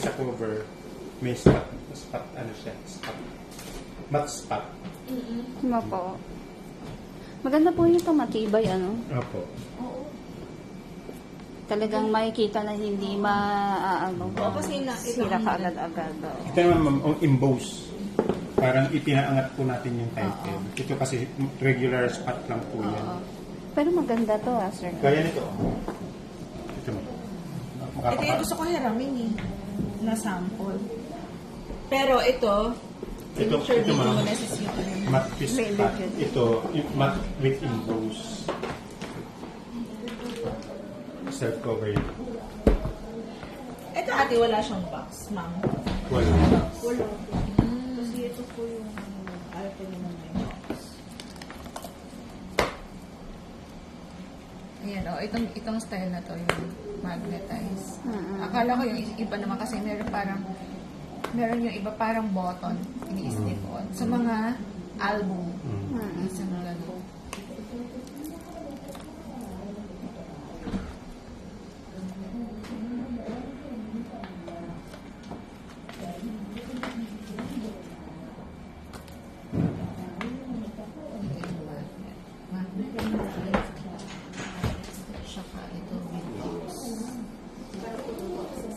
sa cover, may spot, ano siya, spot. Matte spot. Opo. Maganda po yung matibay, ano? Opo. Talagang makikita na hindi maaano. Oo, kasi sira ka agad-agad. Ito naman ma'am, ang emboss. Parang ipinaangat po natin yung title. Ito kasi regular spot lang po yan. Pero maganda to, sir. Kaya nito. Ito mo. Ito yung gusto ko hiramin eh, na sample. Pero ito Ito dito ma'am, mo necessary. matte piece May spot. legend. Ito, yung matte with emboss. Self-cover yun. Ito ate, wala siyang box, ma'am. Wala. Wala. Kasi ito po yung ayaw ko naman may box. Ayan, itong style na to, yung magnetize. Akala ko yung iba naman kasi meron yung iba parang button, ini-slip on. Sa mga album,